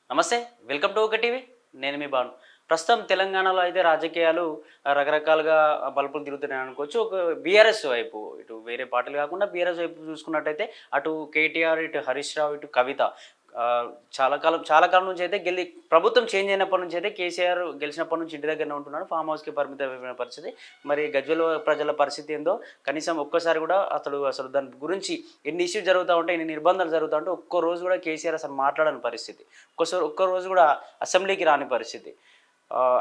నమస్తే. Welcome to ఒక TV. నేను మీ భాను. ప్రస్తుతం తెలంగాణలో అయితే రాజకీయాలు రకరకాలుగా మలుపులు తిరుగుతున్నాయి అనుకోవచ్చు. ఒక బీఆర్ఎస్ వైపు ఇటు వేరే పార్టీలు కాకుండా బీఆర్ఎస్ వైపు చూసుకున్నట్టయితే అటు కేటీఆర్, ఇటు హరీష్ రావు, ఇటు కవిత చాలా కాలం నుంచి అయితే ప్రభుత్వం చేంజ్ అయినప్పటి నుంచి అయితే కేసీఆర్ గెలిచినప్పటి నుంచి ఇంటి దగ్గరనే ఉంటున్నాడు. ఫామ్ హౌస్‌కి పరిమితమైన పరిస్థితి. మరి గజ్వేల్ ప్రజల పరిస్థితి ఏందో కనీసం ఒక్కసారి కూడా అసలు దాని గురించి ఎన్ని ఇష్యూస్ జరుగుతా ఉంటాయి, ఎన్ని నిర్బంధాలు జరుగుతా ఉంటే ఒక్క రోజు కూడా కేసీఆర్ అసలు మాట్లాడని పరిస్థితి. ఒక్క రోజు కూడా అసెంబ్లీకి రాని పరిస్థితి.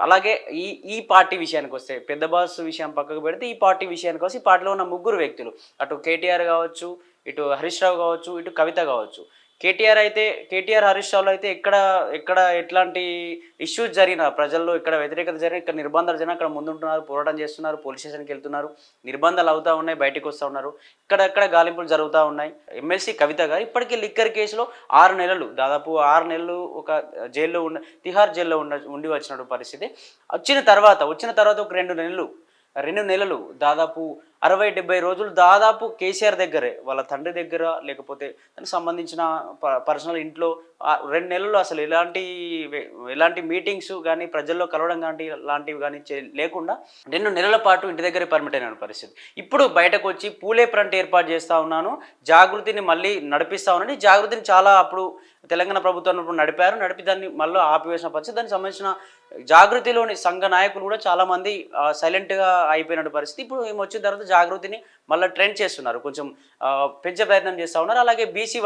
అలాగే ఈ ఈ పార్టీ విషయానికొస్తే పెద్ద బాస్ విషయం పక్కకు పెడితే ఈ పార్టీ విషయానికొస్తే ఈ పార్టీలో ఉన్న ముగ్గురు వ్యక్తులు అటు కేటీఆర్ కావచ్చు, ఇటు హరీష్ రావు కావచ్చు, ఇటు కవిత కావచ్చు. కేటీఆర్, హరీష్ రావులో అయితే ఎక్కడ ఎక్కడ ఎట్లాంటి ఇష్యూస్ జరిగినా ప్రజల్లో ఇక్కడ వ్యతిరేకత జరిగినా, ఇక్కడ నిర్బంధాలు జరిగినా అక్కడ ముందుంటున్నారు, పోరాటం చేస్తున్నారు, పోలీస్ స్టేషన్‌కి వెళ్తున్నారు. నిర్బంధాలు అవుతా ఉన్నాయి, బయటికి వస్తూ ఉన్నారు. ఇక్కడక్కడ గాలింపులు జరుగుతూ ఉన్నాయి. ఎమ్మెల్సీ కవిత గారు ఇప్పటికీ లిక్కర్ కేసులో 6 నెలలు దాదాపు 6 నెలలు ఒక జైల్లో తిహార్ జైల్లో ఉండి వచ్చిన పరిస్థితి. వచ్చిన తర్వాత ఒక 2 నెలలు దాదాపు 60-70 రోజులు దాదాపు కేసీఆర్ దగ్గరే వాళ్ళ తండ్రి దగ్గర లేకపోతే దానికి సంబంధించిన పర్సనల్ ఇంట్లో 2 నెలలు అసలు ఎలాంటి మీటింగ్స్ కానీ ప్రజల్లో కలవడం కానీ లాంటివి కానీ లేకుండా 2 నెలల పాటు ఇంటి దగ్గరే పర్మిట్ అయిన పరిస్థితి. ఇప్పుడు బయటకు వచ్చి పూలే ఫ్రంట్ ఏర్పాటు చేస్తూ ఉన్నాను, జాగృతిని మళ్ళీ నడిపిస్తూ ఉన్నాను. జాగృతిని చాలా అప్పుడు తెలంగాణ ప్రభుత్వం నడిపి దాన్ని మళ్ళీ ఆపివేసిన పరిస్థితి. దానికి సంబంధించిన జాగృతిలోని సంఘ నాయకులు కూడా చాలామంది సైలెంట్గా అయిపోయిన పరిస్థితి. ఇప్పుడు ఏమి వచ్చిన తర్వాత జాగృతిని మళ్ళీ ట్రెండ్ చేస్తున్నారు, కొంచెం పెంచే ప్రయత్నం చేస్తూ ఉన్నారు. అలాగే బీసీ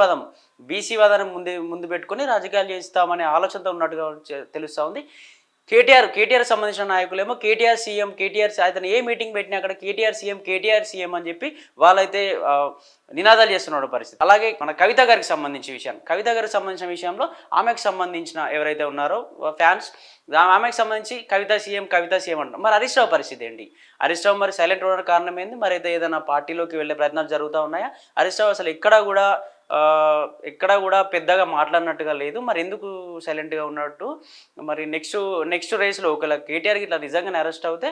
వాదాన్ని ముందు పెట్టుకొని రాజకీయాలు చేస్తామనే ఆలోచనతో ఉన్నట్టుగా తెలుస్తూ ఉంది. కేటీఆర్ సంబంధించిన నాయకులేమో కేటీఆర్ సీఎం, అతను ఏ మీటింగ్ పెట్టినా అక్కడ కేటీఆర్ సీఎం అని చెప్పి వాళ్ళైతే నినాదాలు చేస్తున్న పరిస్థితి. అలాగే మన కవిత గారికి సంబంధించిన విషయంలో ఆమెకు సంబంధించిన ఎవరైతే ఉన్నారో ఫ్యాన్స్ ఆమెకు సంబంధించి కవిత సీఎం అంటారు. మరి హరీష్ రావు పరిస్థితి ఏంటి? హరీష్ రావు మరి సైలెంట్ ఉండడం కారణం ఏంది? మరి అయితే ఏదైనా పార్టీలోకి వెళ్ళే ప్రయత్నాలు జరుగుతూ ఉన్నాయా? హరీష్ రావు అసలు ఎక్కడా కూడా పెద్దగా మాట్లాడినట్టుగా లేదు. మరి ఎందుకు సైలెంట్గా ఉన్నట్టు? మరి నెక్స్ట్ రేస్లో ఒకవేళ కేటీఆర్కి ఇట్లా నిజంగానే అరెస్ట్ అవుతే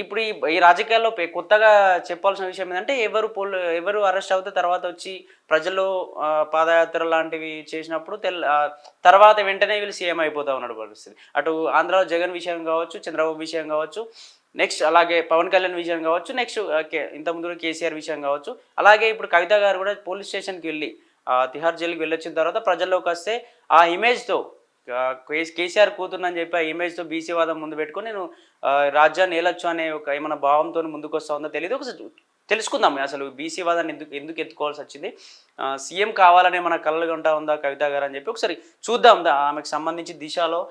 ఇప్పుడు ఈ రాజకీయాల్లో కొత్తగా చెప్పాల్సిన విషయం ఏంటంటే ఎవరు అరెస్ట్ అవుతే తర్వాత వచ్చి ప్రజల్లో పాదయాత్ర లాంటివి చేసినప్పుడు తర్వాత వెంటనే వీళ్ళు సీఎం అయిపోతా ఉన్నాడు పరిస్థితి. అటు ఆంధ్రాలో జగన్ విషయం కావచ్చు, చంద్రబాబు విషయం కావచ్చు, నెక్స్ట్ అలాగే పవన్ కళ్యాణ్ విషయం కావచ్చు, నెక్స్ట్ ఇంతకుముందు కేసీఆర్ విషయం కావచ్చు. అలాగే ఇప్పుడు కవిత గారు కూడా పోలీస్ స్టేషన్కి వెళ్ళి తిహార్ జైలుకి వెళ్ళొచ్చిన తర్వాత ప్రజల్లోకి వస్తే ఆ ఇమేజ్తో కేసీఆర్ కూతురునని చెప్పి ఆ ఇమేజ్తో బీసీ వాదం ముందు పెట్టుకొని నేను రాజ్యాన్ని ఏలొచ్చు అనే ఒక ఏమైనా భావంతో ముందుకు వస్తా ఉందో తెలియదు. ఒకసారి తెలుసుకుందాం అసలు బీసీ వాదాన్ని ఎందుకు ఎత్తుకోవాల్సి వచ్చింది, సీఎం కావాలనే మన కళ్ళగా ఉంటా ఉందా కవిత గారు అని చెప్పి ఒకసారి చూద్దాం. ఆమెకు సంబంధించి దిశలో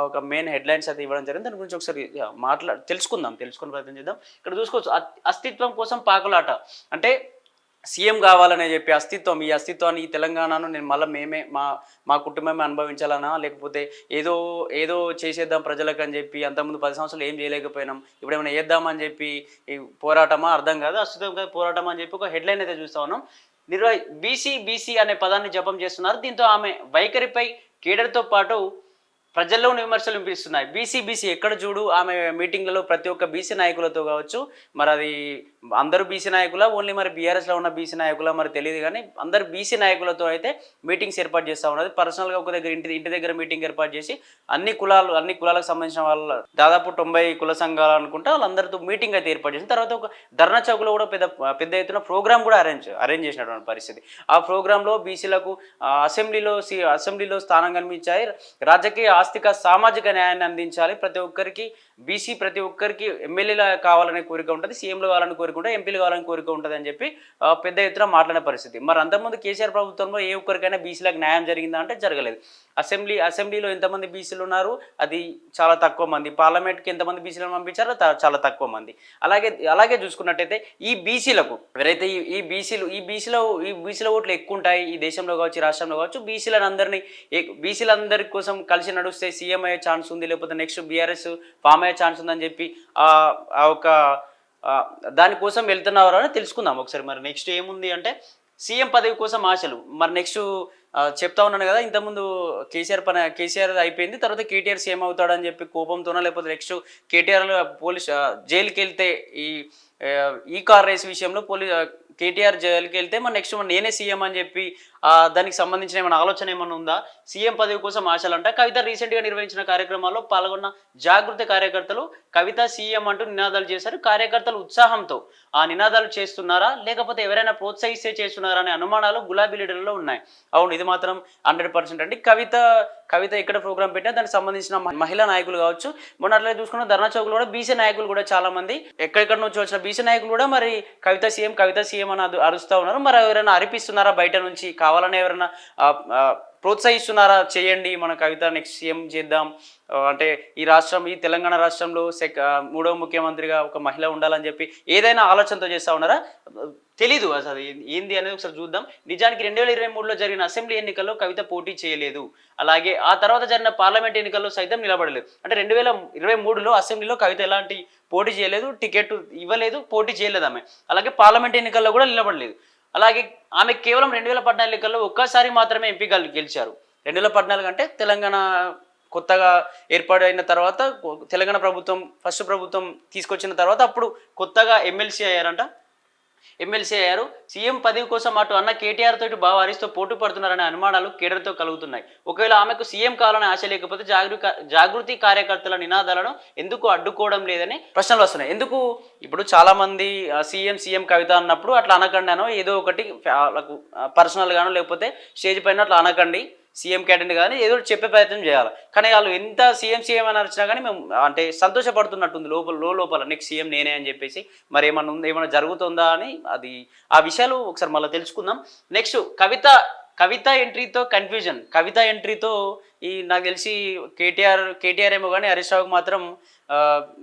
ఒక మెయిన్ హెడ్లైన్స్ అయితే ఇవ్వడం జరిగింది. దాని గురించి ఒకసారి తెలుసుకునే ప్రయత్నం చేద్దాం. ఇక్కడ చూసుకోవచ్చు, అస్తిత్వం కోసం పాకులాట. అంటే సీఎం కావాలనే చెప్పి ఈ అస్తిత్వాన్ని ఈ తెలంగాణను నేను మళ్ళీ మా కుటుంబమే అనుభవించాలనా, లేకపోతే ఏదో చేసేద్దాం ప్రజలకు అని చెప్పి అంతకుముందు 10 సంవత్సరాలు ఏం చేయలేకపోయినాం, ఇప్పుడు ఏమైనా చేద్దామని చెప్పి ఈ పోరాటమా అర్థం కాదు, అస్తిత్వం కాదు పోరాటం అని చెప్పి ఒక హెడ్లైన్ అయితే చూస్తా ఉన్నాం. బీసీ అనే పదాన్ని జపం చేస్తున్నారు. దీంతో ఆమె వైఖరిపై కేడర్తో పాటు ప్రజల్లో విమర్శలు వినిపిస్తున్నాయి. బీసీ ఎక్కడ చూడు ఆమె మీటింగ్లలో ప్రతి ఒక్క బీసీ నాయకులతో కావచ్చు, మరి అది అందరూ బీసీ నాయకుల ఓన్లీ మరి బీఆర్ఎస్లో ఉన్న బీసీ నాయకుల మరి తెలియదు, కానీ అందరు బీసీ నాయకులతో అయితే మీటింగ్స్ ఏర్పాటు చేస్తూ ఉన్నది. పర్సనల్గా ఒక దగ్గర ఇంటి దగ్గర మీటింగ్ ఏర్పాటు చేసి అన్ని కులాలకు సంబంధించిన వాళ్ళ దాదాపు 90 కుల సంఘాలు అనుకుంటా వాళ్ళందరితో మీటింగ్ అయితే ఏర్పాటు చేసిన తర్వాత ఒక ధర్నా చౌక్లో కూడా పెద్ద ఎత్తున ప్రోగ్రామ్ కూడా అరేంజ్ చేసినటువంటి పరిస్థితి. ఆ ప్రోగ్రాంలో బీసీలకు అసెంబ్లీలో స్థానం కల్పించాయి. రాజకీయ ఆస్తిక సామాజిక న్యాయాన్ని అందించాలి. ప్రతి ఒక్కరికి ఎమ్మెల్యేలు కావాలనే కోరిక ఉంటుంది, సీఎంలు కావాలని కోరిక ఉంటుంది, ఎంపీలు కావాలని కోరిక ఉంటుంది అని చెప్పి పెద్ద ఎత్తున మాట్లాడిన పరిస్థితి. మరి అంతకుముందు కేసీఆర్ ప్రభుత్వంలో ఏ ఒక్కరికైనా బీసీలకు న్యాయం జరిగిందా అంటే జరగలేదు. అసెంబ్లీలో ఎంతమంది బీసీలు ఉన్నారు, అది చాలా తక్కువ మంది. పార్లమెంట్కి ఎంతమంది బీసీలను పంపించారో చాలా తక్కువ మంది. అలాగే చూసుకున్నట్టయితే ఈ బీసీలకు ఎవరైతే ఈ బీసీల ఓట్లు ఎక్కువ ఉంటాయి ఈ దేశంలో కావచ్చు, రాష్ట్రంలో కావచ్చు, బీసీలందరి కోసం కలిసి నడుస్తే సీఎం అయ్యే ఛాన్స్ ఉంది, లేకపోతే నెక్స్ట్ బీఆర్ఎస్ ఫామ్ అయ్యే ఛాన్స్ ఉందని చెప్పి దానికోసం వెళ్తున్నారు అని తెలుసుకుందాం ఒకసారి. మరి నెక్స్ట్ ఏముంది అంటే సీఎం పదవి కోసం ఆశలు. మరి నెక్స్ట్ చెప్తా ఉన్నాను కదా, ఇంతకుముందు కేసీఆర్ అయిపోయింది, తర్వాత కేటీఆర్ సీఎం అవుతాడని చెప్పి కోపంతోనో, లేకపోతే నెక్స్ట్ కేటీఆర్ జైలుకి వెళ్తే ఈ కార్ రేస్ విషయంలో కేటీఆర్ జైలుకి వెళ్తే మరి నెక్స్ట్ నేనే సీఎం అని చెప్పి దానికి సంబంధించిన ఏమైనా ఆలోచన ఏమైనా ఉందా? సీఎం పదవి కోసం ఆశలంట. కవిత రీసెంట్‌గా నిర్వహించిన కార్యక్రమాల్లో పాల్గొన్న జాగృతి కార్యకర్తలు కవిత సీఎం అంటూ నినాదాలు చేశారు. కార్యకర్తలు ఉత్సాహంతో ఆ నినాదాలు చేస్తున్నారా? లేకపోతే ఎవరైనా ప్రోత్సహిస్తే చేస్తున్నారా అనే అనుమానాలు గులాబీ లీడర్‌లో ఉన్నాయి. అవును, ఇది మాత్రం 100% అండి. కవిత ఎక్కడ ప్రోగ్రామ్ పెట్టినా దానికి సంబంధించిన మహిళా నాయకులు కావచ్చు, మొన్న అట్లా చూసుకున్న ధర్నా చౌక్‌లో కూడా బీసీ నాయకులు కూడా చాలా మంది ఎక్కడెక్కడ నుంచి వచ్చిన బీసీ నాయకులు కూడా మరి కవిత సీఎం అని అరుస్తా ఉన్నారు. మరి ఎవరైనా అరిపిస్తున్నారా బయట నుంచి? కావాలని ఎవరైనా ప్రోత్సహిస్తున్నారా? చేయండి, మన కవిత నెక్స్ట్ సీఎం చేద్దాం, అంటే ఈ తెలంగాణ రాష్ట్రంలో మూడవ ముఖ్యమంత్రిగా ఒక మహిళ ఉండాలని చెప్పి ఏదైనా ఆలోచనతో చేస్తూ ఉన్నారా? తెలీదు అసలు ఏంది అనేది ఒకసారి చూద్దాం. నిజానికి 2023లో జరిగిన అసెంబ్లీ ఎన్నికల్లో కవిత పోటీ చేయలేదు. అలాగే ఆ తర్వాత జరిగిన పార్లమెంట్ ఎన్నికల్లో సైతం నిలబడలేదు. అంటే 2023లో అసెంబ్లీలో కవిత ఎలాంటి పోటీ చేయలేదు, టికెట్ ఇవ్వలేదు, పోటీ చేయలేదు ఆమె. అలాగే పార్లమెంట్ ఎన్నికల్లో కూడా నిలబడలేదు. అలాగే ఆమె కేవలం 2014 ఎన్నికల్లో ఒక్కసారి మాత్రమే ఎంపీగా గెలిచారు. 2014 అంటే తెలంగాణ కొత్తగా ఏర్పాటైన తర్వాత, తెలంగాణ ప్రభుత్వం ఫస్ట్ ప్రభుత్వం తీసుకొచ్చిన తర్వాత అప్పుడు కొత్తగా ఎమ్మెల్సీ అయ్యారు. సీఎం పదవి కోసం అటు అన్న కేటీఆర్ తోటి బావ హరీష్తో పోటీ పడుతున్నారనే అనుమానాలు కేడర్తో కలుగుతున్నాయి. ఒకవేళ ఆమెకు సీఎం కావాలని ఆశ లేకపోతే జాగృతి కార్యకర్తల నినాదాలను ఎందుకు అడ్డుకోవడం లేదని ప్రశ్నలు వస్తున్నాయి. ఎందుకు ఇప్పుడు చాలా మంది సీఎం కవిత అన్నప్పుడు అట్లా అనకండానో ఏదో ఒకటి పర్సనల్ గానో లేకపోతే స్టేజ్ పైన అట్లా అనకండి, సీఎం క్యాండిడేట్ కానీ ఏదో చెప్పే ప్రయత్నం చేయాలి. కానీ వాళ్ళు ఎంత సీఎం అని వచ్చినా కానీ మేము అంటే సంతోషపడుతున్నట్టుంది లోపల నెక్స్ట్ సీఎం నేనే అని చెప్పేసి. మరి ఏమన్నా జరుగుతుందా అని ఆ విషయాలు ఒకసారి మళ్ళీ తెలుసుకుందాం. నెక్స్ట్ కవిత ఎంట్రీతో కన్ఫ్యూజన్. కవిత ఎంట్రీతో నాకు తెలిసి కేటీఆర్ ఏమో కానీ హరీష్ రావుకి మాత్రం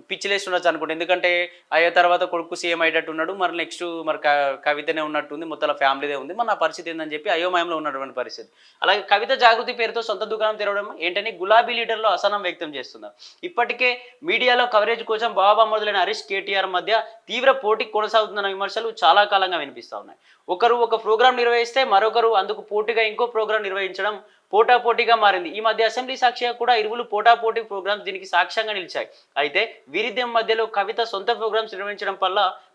పిచ్చిలేస్తుండొచ్చు అనుకోండి. ఎందుకంటే అయ్యే తర్వాత కొడుకు సీఎం అయ్యేటట్టు ఉన్నాడు, మరి నెక్స్ట్ మరి కవితనే ఉన్నట్టుంది, మొత్తం ఫ్యామిలీదే ఉంది, మరి నా పరిస్థితి ఏందని చెప్పి అయోమయంలో ఉన్నటువంటి పరిస్థితి. అలాగే కవిత జాగృతి పేరుతో సొంత దుకాణం తెరవడం ఏంటని గులాబీ లీడర్లో అసహనం వ్యక్తం చేస్తున్నారు. ఇప్పటికే మీడియాలో కవరేజ్ కోసం బాబా మొదలైన హరీష్ కేటీఆర్ మధ్య తీవ్ర పోటీ కొనసాగుతున్న విమర్శలు చాలా కాలంగా వినిపిస్తూ ఉన్నాయి. ఒకరు ఒక ప్రోగ్రాం నిర్వహిస్తే మరొకరు అందుకు పోటీగా ఇంకో ప్రోగ్రాం నిర్వహించడం పోటాపోటీగా మారింది. ఈ మధ్య అసెంబ్లీ సాక్షిగా కూడా ఇరువులు పోటాపోటీ ప్రోగ్రామ్స్ దీనికి సాక్ష్యంగా నిలిచాయి. అయితే వీరిద్దరి మధ్యలో కవిత సొంత ప్రోగ్రామ్స్ నిర్వహించడం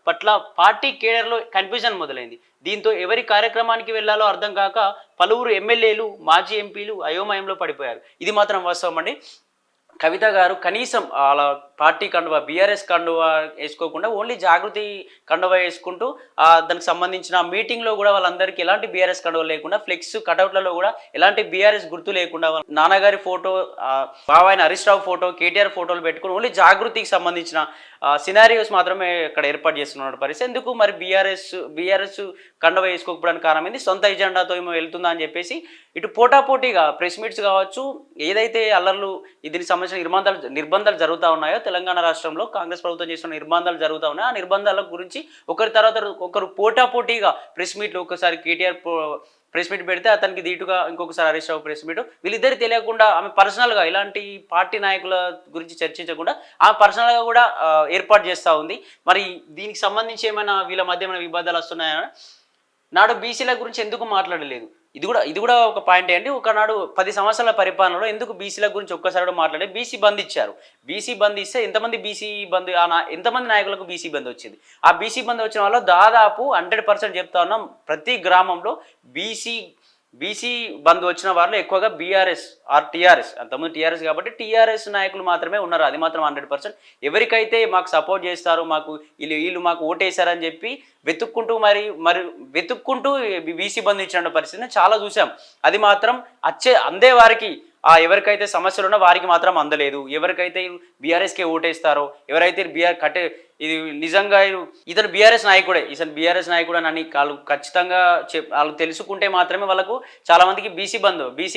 పట్ల పార్టీ కేడర్లో కన్ఫ్యూజన్ మొదలైంది. దీంతో ఎవరి కార్యక్రమానికి వెళ్లాలో అర్థం కాక పలువురు ఎమ్మెల్యేలు, మాజీ ఎంపీలు అయోమయంలో పడిపోయారు. ఇది మాత్రం వాస్తవం అండి. కవిత గారు కనీసం అలా పార్టీ కండువా, బీఆర్ఎస్ కండువా వేసుకోకుండా ఓన్లీ జాగృతి కండువా వేసుకుంటూ దానికి సంబంధించిన మీటింగ్లో కూడా వాళ్ళందరికీ ఎలాంటి బీఆర్ఎస్ కండువా లేకుండా, ఫ్లెక్స్ కటౌట్లలో కూడా ఎలాంటి బీఆర్ఎస్ గుర్తు లేకుండా, నాన్నగారి ఫోటో, బాబాయిన హరీష్ రావు ఫోటో, కేటీఆర్ ఫోటోలు పెట్టుకుని ఓన్లీ జాగృతికి సంబంధించిన సినారియోస్ మాత్రమే ఇక్కడ ఏర్పాటు చేస్తున్న పరిస్థితి. ఎందుకు మరి బీఆర్ఎస్ కండువా వేసుకోకపోవడానికి కారణం ఏంది? సొంత ఎజెండాతో ఏమో వెళ్తుందా అని చెప్పేసి ఇటు పోటాపోటీగా ప్రెస్ మీట్స్ కావచ్చు, ఏదైతే అల్లర్లు దీనికి సంబంధించిన నిర్బంధాలు జరుగుతూ ఉన్నాయో తెలంగాణ రాష్ట్రంలో కాంగ్రెస్ ప్రభుత్వం చేస్తున్న నిర్బంధాలు జరుగుతూ ఉన్నాయి. ఆ నిర్బంధాల గురించి ఒకరి తర్వాత ఒకరు పోటాపోటీగా ప్రెస్ మీట్లు, ఒకసారి కేటీఆర్ ప్రెస్ మీట్ పెడితే అతనికి దీటుగా ఇంకొకసారి హరీష్ రావు ప్రెస్ మీట్, వీళ్ళిద్దరు తెలియకుండా ఆమె పర్సనల్గా ఇలాంటి పార్టీ నాయకుల గురించి చర్చించకుండా ఆమె పర్సనల్గా కూడా ఏర్పాటు చేస్తూ ఉంది. మరి దీనికి సంబంధించి ఏమైనా వీళ్ళ మధ్య ఏమైనా వివాదాలు వస్తున్నాయా? నాడు బీసీల గురించి ఎందుకు మాట్లాడలేదు? ఇది కూడా ఒక పాయింట్ అండి. ఒకనాడు 10 సంవత్సరాల పరిపాలనలో ఎందుకు బీసీల గురించి ఒక్కసారి మాట్లాడే? బీసీ బంద్ ఇచ్చారు. బీసీ బంద్ ఇస్తే ఎంతమంది నాయకులకు బీసీ బంద్ వచ్చింది? ఆ బీసీ బంద్ వచ్చిన వాళ్ళు దాదాపు 100% చెప్తా ఉన్నాం, ప్రతి గ్రామంలో బీసీ బంద్ వచ్చిన వాళ్ళు ఎక్కువగా బీఆర్ఎస్ ఆర్ టీఆర్ఎస్, అంతకుముందు టీఆర్ఎస్ కాబట్టి టీఆర్ఎస్ నాయకులు మాత్రమే ఉన్నారు. అది మాత్రం 100%. ఎవరికైతే మాకు సపోర్ట్ చేస్తారో, వీళ్ళు మాకు ఓటేశారని చెప్పి వెతుక్కుంటూ బీసీ బంద్ ఇచ్చిన పరిస్థితిని చాలా చూసాం. అది మాత్రం అందే వారికి, ఎవరికైతే సమస్యలు ఉన్నా వారికి మాత్రం అందలేదు. ఎవరికైతే బీఆర్ఎస్కే ఓటేస్తారో, ఎవరైతే ఇది నిజంగా ఇతను బీఆర్ఎస్ నాయకుడే అని వాళ్ళు ఖచ్చితంగా వాళ్ళు తెలుసుకుంటే మాత్రమే వాళ్ళకు చాలా మందికి బీసీ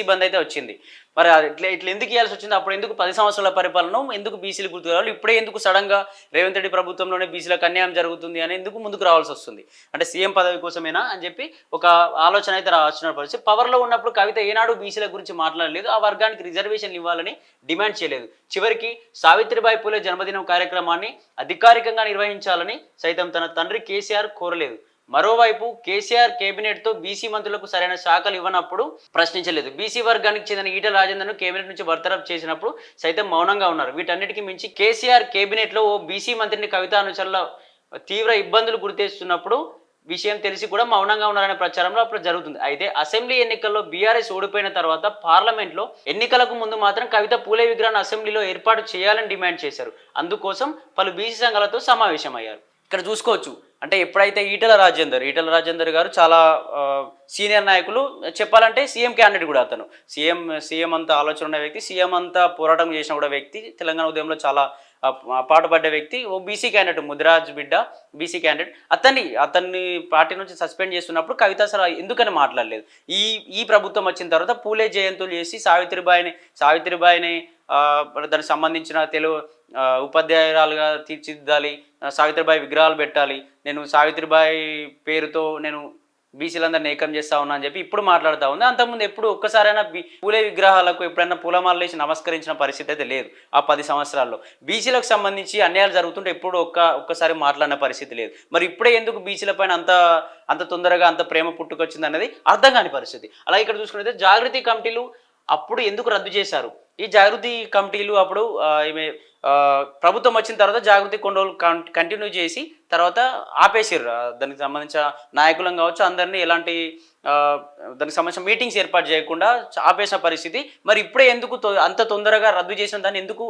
బంద్ అయితే వచ్చింది. మరి ఇట్లా ఎందుకు ఇవ్వాల్సి వచ్చింది? అప్పుడు ఎందుకు 10 సంవత్సరాల పరిపాలన ఎందుకు బీసీలు గుర్తు రావాలి? ఇప్పుడే ఎందుకు సడన్గా రేవంత్ రెడ్డి ప్రభుత్వంలోనే బీసీలకు అన్యాయం జరుగుతుంది అని ఎందుకు ముందుకు రావాల్సి వస్తుంది? అంటే సీఎం పదవి కోసమేనా అని చెప్పి ఒక ఆలోచన అయితే రావాల్సిన పరిస్థితి. పవర్లో ఉన్నప్పుడు కవిత ఏనాడు బీసీల గురించి మాట్లాడలేదు, ఆ వర్గానికి రిజర్వేషన్లు ఇవ్వాలని డిమాండ్ చేయలేదు. చివరికి సావిత్రిబాయి పూలే జన్మదినం కార్యక్రమాన్ని అధికారికంగా నిర్వహించాలని సైతం తన తండ్రి కేసీఆర్ కోరలేదు. మరోవైపు కేసీఆర్ కేబినెట్తో బీసీ మంత్రులకు సరైన శాఖలు ఇవ్వనప్పుడు ప్రశ్నించలేదు. బీసీ వర్గానికి చెందిన ఈటెల రాజేందర్ను కేబినెట్ నుంచి బర్తరఫ్ చేసినప్పుడు సైతం మౌనంగా ఉన్నారు. వీటన్నిటికీ మించి కేసీఆర్ కేబినెట్లో ఓ బీసీ మంత్రిని కవిత అనుచరుల తీవ్ర ఇబ్బందులు గురితేస్తున్నప్పుడు విషయం తెలిసి కూడా మౌనంగా ఉన్నారనే ప్రచారంలో అప్పుడు జరుగుతుంది. అయితే అసెంబ్లీ ఎన్నికల్లో బీఆర్ఎస్ ఓడిపోయిన తర్వాత పార్లమెంట్లో ఎన్నికలకు ముందు మాత్రం కవిత పూలే విగ్రహాన్ని అసెంబ్లీలో ఏర్పాటు చేయాలని డిమాండ్ చేశారు. అందుకోసం పలు బీసీ సంఘాలతో సమావేశమయ్యారు. ఇక్కడ చూసుకోవచ్చు, అంటే ఎప్పుడైతే ఈటల రాజేందర్ గారు చాలా సీనియర్ నాయకులు, చెప్పాలంటే సీఎం క్యాండిడేట్ కూడా అతను, సీఎం అంత ఆలోచన ఉన్న వ్యక్తి, సీఎం అంతా పోరాటం చేసిన కూడా వ్యక్తి, తెలంగాణ ఉద్యమంలో చాలా పాటుపడ్డ వ్యక్తి, ఓ బీసీ క్యాండిడేట్, ముదిరాజ్ బిడ్డ బీసీ క్యాండిడేట్. అతన్ని పార్టీ నుంచి సస్పెండ్ చేస్తున్నప్పుడు కవిత అసలు ఎందుకని మాట్లాడలేదు. ఈ ప్రభుత్వం వచ్చిన తర్వాత పూలే జయంతులు చేసి సావిత్రిబాయిని దానికి సంబంధించిన తెలుగు ఉపాధ్యాయురాలుగా తీర్చిదిద్దాలి, సావిత్రిబాయి విగ్రహాలు పెట్టాలి, నేను సావిత్రిబాయి పేరుతో నేను బీసీలందరినీ ఏకం చేస్తా ఉన్నా అని చెప్పి ఇప్పుడు మాట్లాడుతూ ఉంది. అంతకుముందు ఎప్పుడు ఒక్కసారైనా పూలే విగ్రహాలకు ఎప్పుడైనా పూలమాలలు వేసి నమస్కరించిన పరిస్థితి అయితే లేదు. ఆ 10 సంవత్సరాల్లో బీసీలకు సంబంధించి అన్యాయాలు జరుగుతుంటే ఎప్పుడు ఒక్కసారి మాట్లాడిన పరిస్థితి లేదు. మరి ఇప్పుడే ఎందుకు బీసీల పైన అంత తొందరగా అంత ప్రేమ పుట్టుకొచ్చింది అనేది అర్థం కాని పరిస్థితి. అలాగే ఇక్కడ చూసుకుంటే జాగృతి కమిటీలు అప్పుడు ఎందుకు రద్దు చేశారు? ఈ జాగృతి కమిటీలు అప్పుడు ప్రభుత్వం వచ్చిన తర్వాత జాగృతి కొన్ని రోజులు కంటిన్యూ చేసి తర్వాత ఆపేసారు. దానికి సంబంధించిన నాయకులం కావచ్చు అందరినీ ఎలాంటి దానికి సంబంధించిన మీటింగ్స్ ఏర్పాటు చేయకుండా ఆపేసిన పరిస్థితి. మరి ఇప్పుడే ఎందుకు అంత తొందరగా రద్దు చేసిన దాన్ని ఎందుకు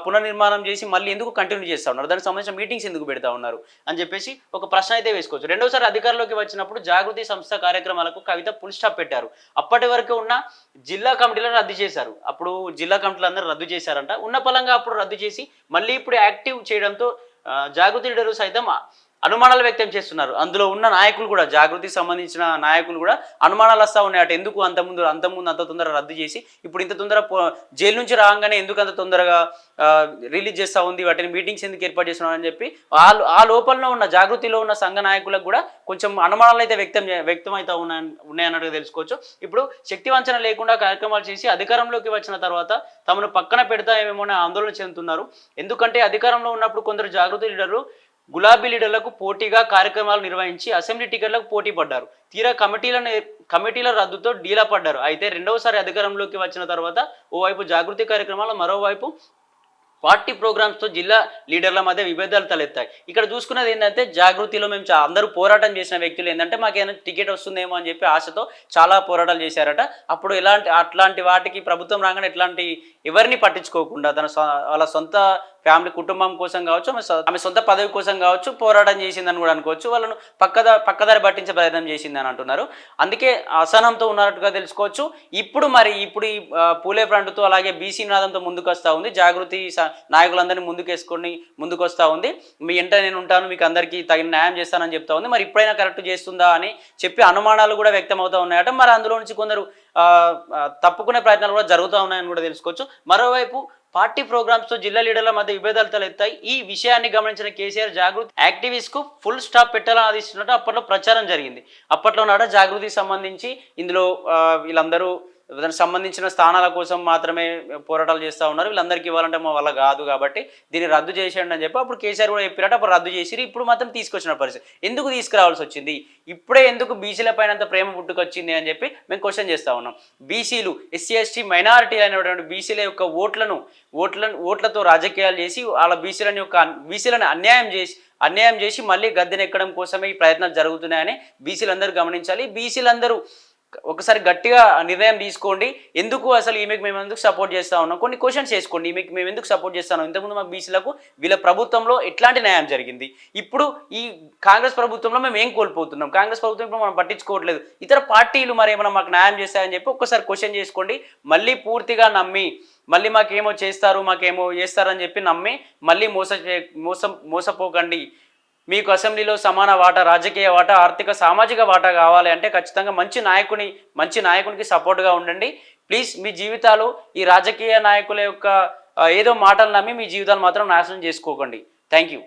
పునర్నిర్మాణం చేసి మళ్ళీ ఎందుకు కంటిన్యూ చేస్తూ ఉన్నారు, దానికి సంబంధించిన మీటింగ్స్ ఎందుకు పెడతా ఉన్నారు అని చెప్పేసి ఒక ప్రశ్న అయితే వేసుకోవచ్చు. రెండోసారి అధికారంలోకి వచ్చినప్పుడు జాగృతి సంస్థ కార్యక్రమాలకు కవిత ఫుల్ స్టాప్ పెట్టారు. అప్పటి వరకు ఉన్న జిల్లా కమిటీలను రద్దు చేశారు. అప్పుడు జిల్లా కమిటీలు అందరూ రద్దు చేశారంట. ఉన్న పలంగా అప్పుడు రద్దు చేసి మళ్ళీ ఇప్పుడు యాక్టివ్ చేయడంతో జాగృతి లీడర్లు సైతం అనుమానాలు వ్యక్తం చేస్తున్నారు. అందులో ఉన్న నాయకులు కూడా, జాగృతికి సంబంధించిన నాయకులు కూడా అనుమానాలు వస్తూ ఉన్నాయి. అటు ఎందుకు అంతకుముందు అంత తొందరగా రద్దు చేసి ఇప్పుడు ఇంత తొందరగా జైలు నుంచి రాగానే ఎందుకు అంత తొందరగా రిలీజ్ చేస్తూ ఉంది, వాటిని మీటింగ్స్ ఎందుకు ఏర్పాటు చేస్తున్నారని అని చెప్పి ఆ లోపల ఉన్న జాగృతిలో ఉన్న సంఘ నాయకులకు కూడా కొంచెం అనుమానాలు అయితే వ్యక్తమవుతా ఉన్నాయన్నట్టుగా తెలుసుకోవచ్చు. ఇప్పుడు శక్తి వంచన లేకుండా కార్యక్రమాలు చేసి అధికారంలోకి వచ్చిన తర్వాత తమను పక్కన పెడతామేమో ఆందోళన చెందుతున్నారు. ఎందుకంటే అధికారంలో ఉన్నప్పుడు కొందరు జాగృతి లీడర్లు గులాబీ లీడర్లకు పోటీగా కార్యక్రమాలు నిర్వహించి అసెంబ్లీ టికెట్లకు పోటీ పడ్డారు. తీరా కమిటీల రద్దుతో డీలా పడ్డారు. అయితే రెండవసారి అధికారంలోకి వచ్చిన తర్వాత ఓవైపు జాగృతి కార్యక్రమాలు, మరోవైపు పార్టీ ప్రోగ్రామ్స్తో జిల్లా లీడర్ల మధ్య విభేదాలు తలెత్తాయి. ఇక్కడ చూసుకున్నది ఏంటంటే జాగృతిలో మేము అందరూ పోరాటం చేసిన వ్యక్తులు ఏంటంటే మాకేమైనా టికెట్ వస్తుందేమో అని చెప్పి ఆశతో చాలా పోరాటాలు చేశారట. అప్పుడు అట్లాంటి వాటికి ప్రభుత్వం రాగానే ఎవరిని పట్టించుకోకుండా వాళ్ళ సొంత ఫ్యామిలీ కుటుంబం కోసం కావచ్చు, ఆమె సొంత పదవి కోసం కావచ్చు పోరాటం చేసిందని కూడా అనుకోవచ్చు. వాళ్ళను పక్కదారి పట్టించే ప్రయత్నం చేసిందని అంటున్నారు. అందుకే అసహనంతో ఉన్నట్టుగా తెలుసుకోవచ్చు. ఇప్పుడు ఈ పూలే ఫ్రంట్తో అలాగే బీసీ నినాదంతో ముందుకు వస్తూ ఉంది. జాగృతి నాయకులందరినీ ముందుకు వస్తూ ఉంది. మీ ఇంట నేను ఉంటాను, మీకు అందరికీ తగిన న్యాయం చేస్తానని చెప్తా ఉంది. మరి ఇప్పుడైనా కరెక్ట్ చేస్తుందా అని చెప్పి అనుమానాలు కూడా వ్యక్తం అవుతూ ఉన్నాయట. మరి అందులో నుంచి కొందరు తప్పుకునే ప్రయత్నాలు కూడా జరుగుతూ ఉన్నాయని కూడా తెలుసుకోవచ్చు. మరోవైపు పార్టీ ప్రోగ్రామ్స్తో జిల్లా లీడర్ల మధ్య విభేదాలు తలెత్తాయి. ఈ విషయాన్ని గమనించిన కేసీఆర్ జాగృతి యాక్టివిస్ట్కు ఫుల్ స్టాప్ పెట్టాలని ఆదేశిస్తున్నట్టు అప్పట్లో ప్రచారం జరిగింది. అప్పట్లో నాట జాగృతికి సంబంధించి ఇందులో వీళ్ళందరూ దానికి సంబంధించిన స్థానాల కోసం మాత్రమే పోరాటాలు చేస్తూ ఉన్నారు, వీళ్ళందరికీ ఇవ్వాలంటే మా వల్ల కాదు కాబట్టి దీన్ని రద్దు చేసేయండి అని చెప్పి అప్పుడు కేసీఆర్ కూడా చెప్పినట్టు అప్పుడు రద్దు చేసి ఇప్పుడు మాత్రం తీసుకొచ్చిన పరిస్థితి. ఎందుకు తీసుకురావాల్సి వచ్చింది? ఇప్పుడే ఎందుకు బీసీల పైన అంత ప్రేమ పుట్టుకొచ్చింది అని చెప్పి మేము క్వశ్చన్ చేస్తూ ఉన్నాం. బీసీలు, ఎస్సీ ఎస్టీ మైనారిటీ అనేటువంటి బీసీల యొక్క ఓట్లతో రాజకీయాలు చేసి వాళ్ళ బీసీలను అన్యాయం చేసి మళ్ళీ గద్దెనెక్కడం కోసమే ఈ ప్రయత్నాలు జరుగుతున్నాయని బీసీలందరూ గమనించాలి. బీసీలందరూ ఒకసారి గట్టిగా నిర్ణయం తీసుకోండి. ఎందుకు అసలు ఈమెకు మేము ఎందుకు సపోర్ట్ చేస్తూ ఉన్నాం, కొన్ని క్వశ్చన్స్ చేసుకోండి. ఈమెకు మేము ఎందుకు సపోర్ట్ చేస్తాను, ఇంతకుముందు మాకు బీసీలకు వీళ్ళ ప్రభుత్వంలో ఎట్లాంటి న్యాయం జరిగింది, ఇప్పుడు ఈ కాంగ్రెస్ ప్రభుత్వంలో మేము ఏం కోల్పోతున్నాం, కాంగ్రెస్ ప్రభుత్వం ఇప్పుడు మనం పట్టించుకోవట్లేదు, ఇతర పార్టీలు మరి ఏమైనా మాకు న్యాయం చేస్తాయని చెప్పి ఒక్కసారి క్వశ్చన్ చేసుకోండి. మళ్ళీ పూర్తిగా నమ్మి మళ్ళీ మాకేమో చేస్తారని చెప్పి నమ్మి మళ్ళీ మోసపోకండి. మీకు అసెంబ్లీలో సమాన వాటా, రాజకీయ వాటా, ఆర్థిక సామాజిక వాటా కావాలి అంటే ఖచ్చితంగా మంచి నాయకునికి సపోర్ట్గా ఉండండి. ప్లీజ్ మీ జీవితాలు ఈ రాజకీయ నాయకుల యొక్క ఏదో మాటలు నమ్మి మీ జీవితాలు మాత్రం నాశనం చేసుకోకండి. Thank you.